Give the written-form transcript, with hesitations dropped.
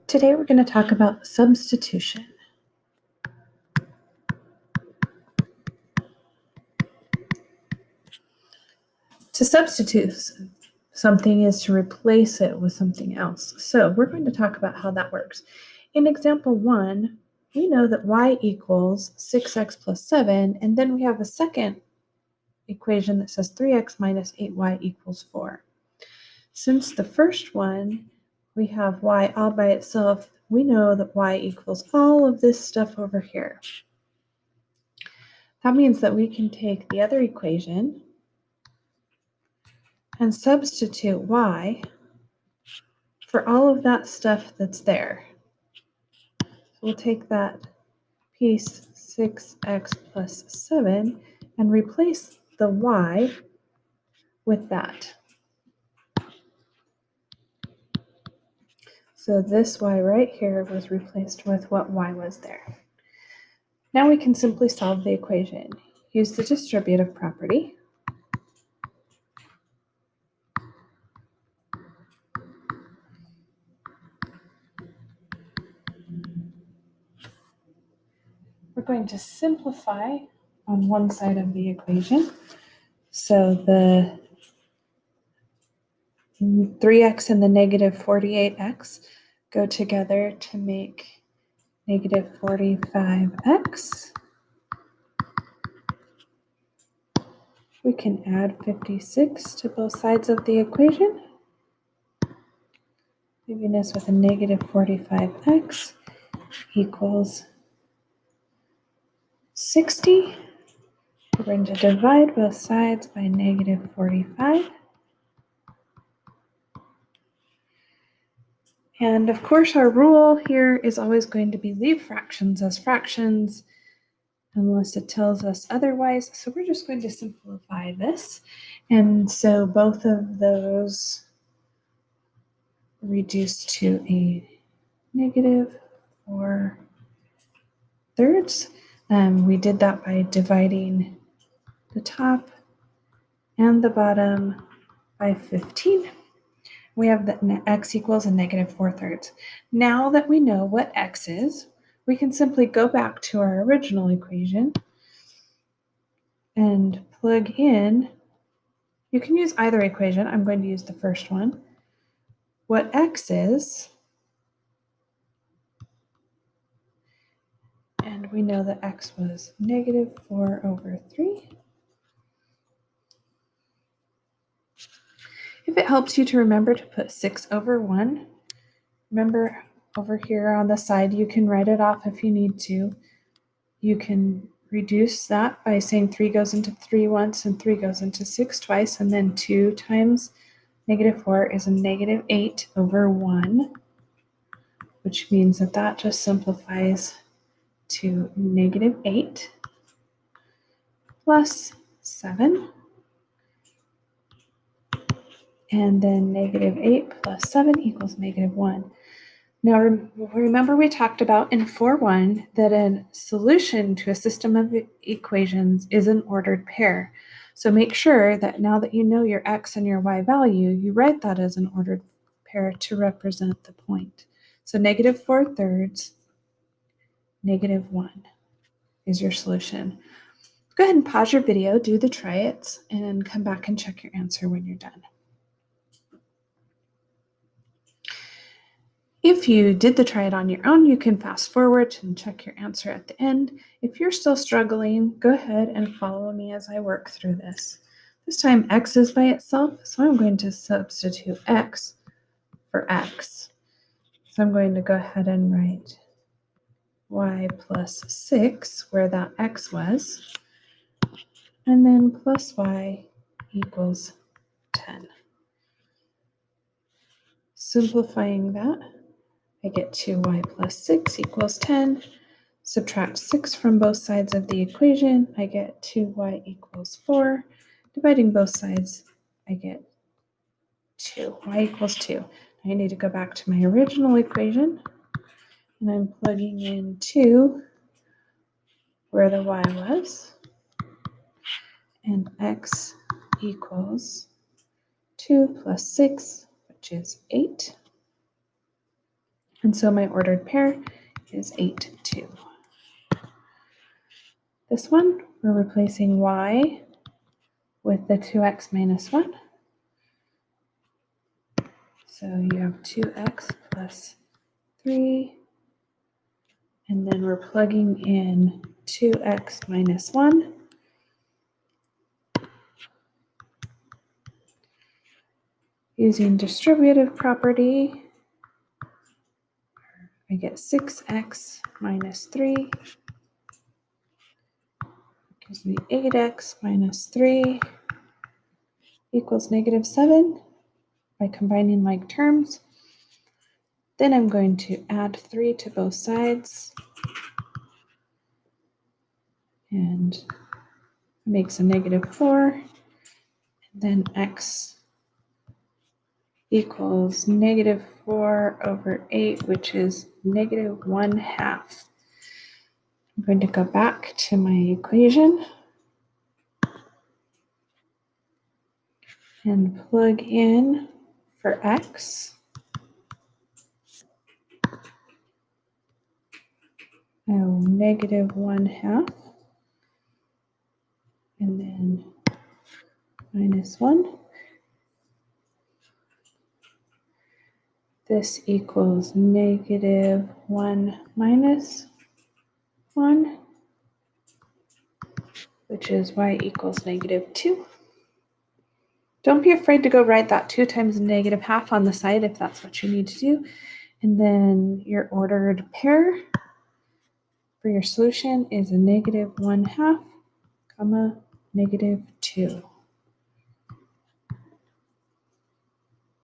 Today we're going to talk about substitution. To substitute something is to replace it with something else. So we're going to talk about how that works. In example 1, we know that y equals 6x plus 7, and then we have a second equation that says 3x minus 8y equals 4. Since the first one, we have y all by itself, we know that y equals all of this stuff over here. That means that we can take the other equation and substitute y for all of that stuff that's there. So we'll take that piece 6x plus 7 and replace the y with that. So this y right here was replaced with what y was there. Now we can simply solve the equation. Use the distributive property. We're going to simplify on one side of the equation. So the 3x and the negative 48x go together to make negative 45x. We can add 56 to both sides of the equation, leaving us with a negative 45x equals 60. We're going to divide both sides by negative 45. And of course, our rule here is always going to be leave fractions as fractions unless it tells us otherwise. So we're just going to simplify this. And so both of those reduce to a negative 4/3. We did that by dividing the top and the bottom by 15. We have that x equals a negative 4/3. Now that we know what x is, we can simply go back to our original equation and plug in. You can use either equation. I'm going to use the first one. What x is, and we know that x was negative 4/3. If it helps you to remember to put 6/1, remember over here on the side, you can write it off if you need to. You can reduce that by saying 3 goes into 3 once and 3 goes into 6 twice, and then 2 times negative 4 is a negative 8/1, which means that that just simplifies to negative 8 plus 7, and then negative 8 plus 7 equals negative 1. Now, remember we talked about in 4.1 that a solution to a system of equations is an ordered pair. So make sure that now that you know your x and your y value, you write that as an ordered pair to represent the point. So negative 4/3, negative 1 is your solution. Go ahead and pause your video, do the try-its, and come back and check your answer when you're done. If you did the try it on your own, you can fast forward and check your answer at the end. If you're still struggling, go ahead and follow me as I work through this. This time x is by itself, so I'm going to substitute x for x. So I'm going to go ahead and write y plus 6 where that x was, and then plus y equals 10. Simplifying that, I get 2y plus 6 equals 10. Subtract 6 from both sides of the equation, I get 2y equals 4. Dividing both sides, I get 2. Y equals 2. I need to go back to my original equation, and I'm plugging in 2 where the y was, and x equals 2 plus 6, which is 8. And so my ordered pair is 8, 2. This one, we're replacing y with the 2x minus 1. So you have 2x plus 3. And then we're plugging in 2x minus 1. Using distributive property, I get 6x minus 3 gives me 8x minus 3 equals negative 7 by combining like terms. Then I'm going to add 3 to both sides, and it makes a negative 4. And then x equals negative 4 over 8, which is negative 1/2. I'm going to go back to my equation and plug in for x. Negative 1/2, and then minus 1. This equals negative 1 minus 1, which is y equals negative 2. Don't be afraid to go write that 2 times negative half on the side if that's what you need to do. And then your ordered pair for your solution is a negative 1/2, comma, negative 2.